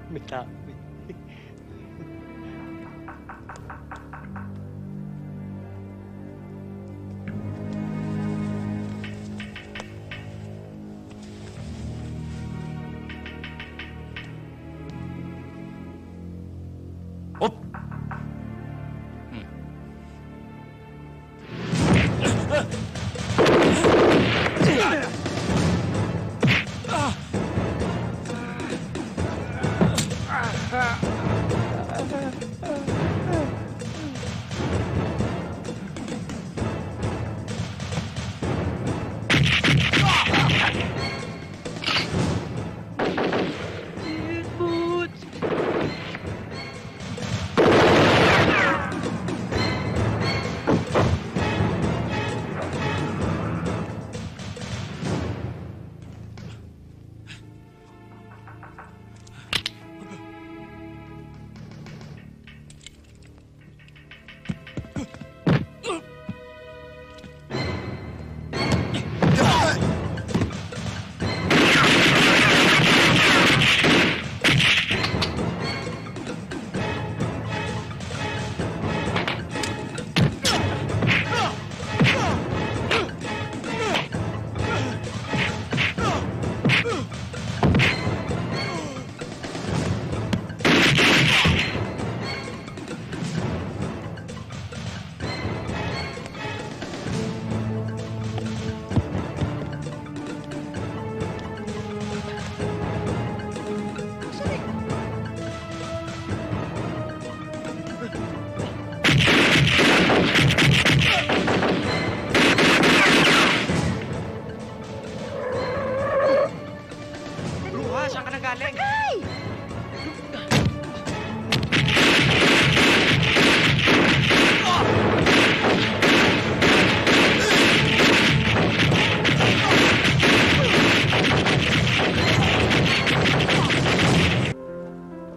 May tao. Op!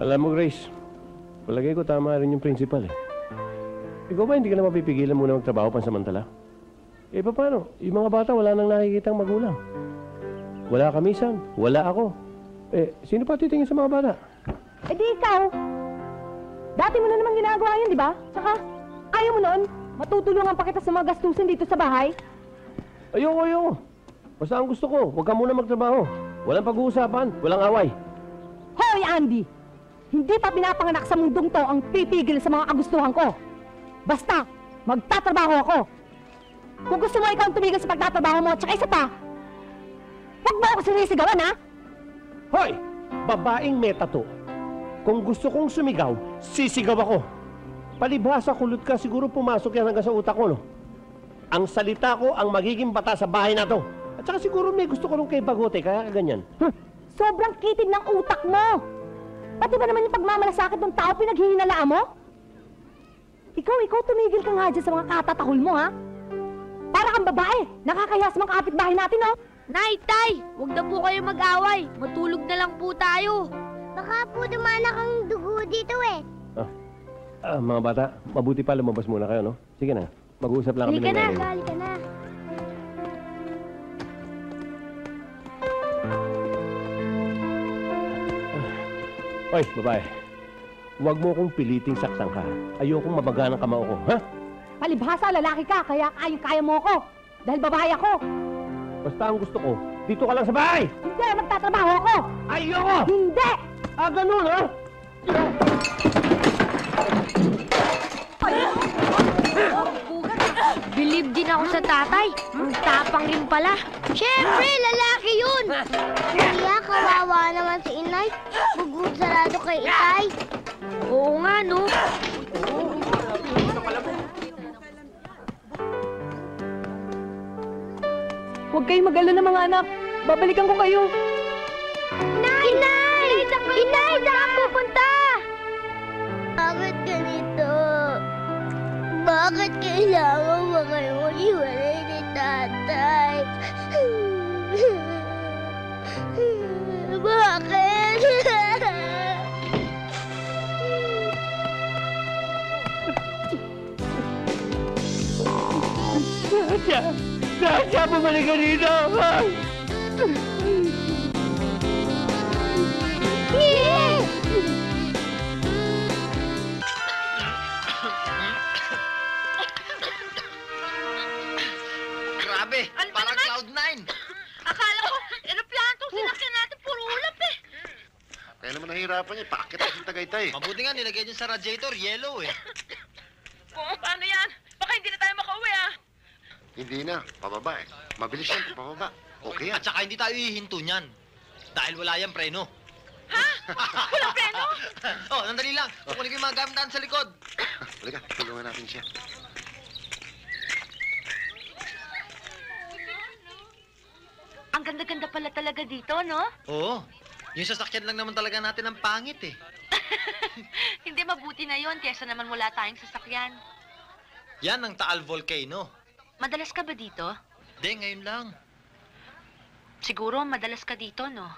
Alam mo, Grace, palagay ko tama rin yung principal eh. Ikaw ba hindi ka na mapipigilan muna magtrabaho pansamantala? Eh, paano? Yung mga bata wala nang nakikitang magulang. Wala kamisan, wala ako. Eh, sino pa titingin sa mga bata? Eh di ikaw. Dati mo na naman ginagawa yun, di ba? Tsaka, ayaw mo noon, matutulungan pa kita sa mga gastusin dito sa bahay. Ayoko. Basta ang gusto ko, huwag ka muna magtrabaho. Walang pag-uusapan, walang away. Hoy, Andy! Hindi pa pinapanganak sa mundong to ang pipigil sa mga kagustuhan ko. Basta, magtatrabaho ako. Kung gusto mo ikaw ang tumigil sa pagtatrabaho mo, tsaka isa pa, huwag mo ako sinisigawan, ha? Hoy! Babaeng meta to. Kung gusto kong sumigaw, sisigaw ako. Palibhasa kulot ka, siguro pumasok yan hanggang sa utak ko, no? Ang salita ko ang magiging bata sa bahay na to. At saka siguro may gusto ko nung kay Bagote, kaya kaganyan. Sobrang kitid ng utak mo. Pati ba naman yung pagmamalasakit ng tao pinaghihinalaan mo? Ikaw tumigil ka nga dyan sa mga katatakol mo, ha? Para kang babae, nakakahiya sa mga kapitbahay natin, oh. Nay, Tay! Huwag na po kayo mag-away. Matulog na lang po tayo. Baka po dumanak ang dugo dito eh. Mga bata, mabuti pa lumabas muna kayo, no? Sige na, mag-uusap lang kami ng nanay. Halika na. Hoy, babae. Huwag mo kong piliting saktan ka. Ayokong mabaga ng kamao ko, ha? Palibhasa, lalaki ka, kaya kaya mo ako. Dahil babae ako. Basta ang gusto ko, dito ka lang sa bahay! Hindi, magtatrabaho ako! Ayoko! Hindi! Ganun, ha? Believe din ako sa tatay. Ang tapang rin pala. Siyempre, lalaki yun! Kuya, kawawa naman si inay. Bugod sarado kay itay. Oo nga, no? Huwag kayong mag-alala mga anak. Babalikan ko kayo. Inay! Inay! Inay! Saan pupunta? Bakit ganito? Bakit kailangan mo kayo iwalay ni tatay? Bakit? Sasha, bumalik ka dito! Hindi! pinaghihirapan niya. Paakit ako sa Tagaytay. Mabuti nga nilagay niyo sa radiator, yellow eh. Paano yan? Baka hindi na tayo makauwi ah. Hindi na, pababa eh. Mabilis yan, pababa. Okay yan. At saka hindi tayo hihinto niyan. Dahil wala yan preno. Walang preno? Oh, nandali lang. Kukunin ko yung mga gamit natin sa likod. Halika, tulungan natin siya. Ang ganda-ganda pala talaga dito, no? Oo. Yung sasakyan lang naman talaga natin ang pangit eh. Hindi mabuti na yon kesa naman wala tayong sasakyan. Yan ang Taal Volcano. Madalas ka ba dito? Hindi, ngayon lang. Siguro madalas ka dito, no?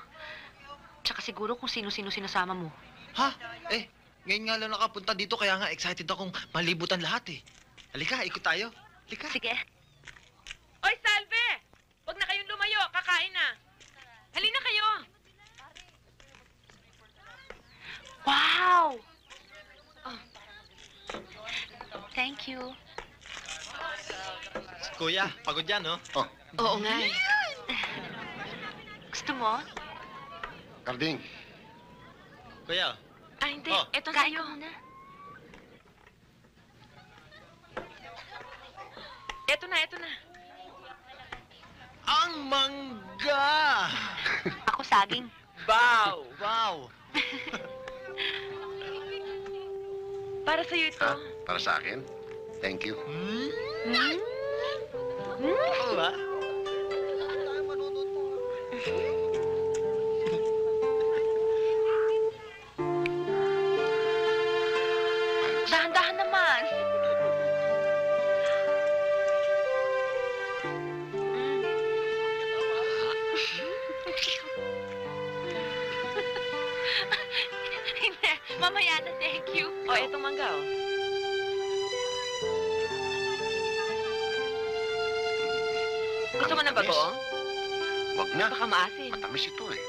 Tsaka siguro kung sino-sino sinasama mo. Ha? Ngayon nga lang nakapunta dito kaya nga excited akong malibutan lahat eh. Halika, ikot tayo. Halika. Sige. Oy, Salve! Huwag na kayong lumayo, kakain na. Halina kayo. Wow! Oh. Thank you. Kuya, pagod yan, no? Oh, Oo nga. Gusto mo? Karding. Kuya, Ah, hindi. Oh. Eto Kain sa'yo. ka muna. Eto na, eto na. ang mangga! Ako saging. Wow! Wow! Para sa'yo ito. Ha? Para sa akin? Thank you. Oo ba? Dahan-dahan naman. Hindi. Mamaya na, thank you. O, etong mangga, oh. Gusto mo na ba Matamis. to? Wag na. Baka maasin. Matamis ito eh.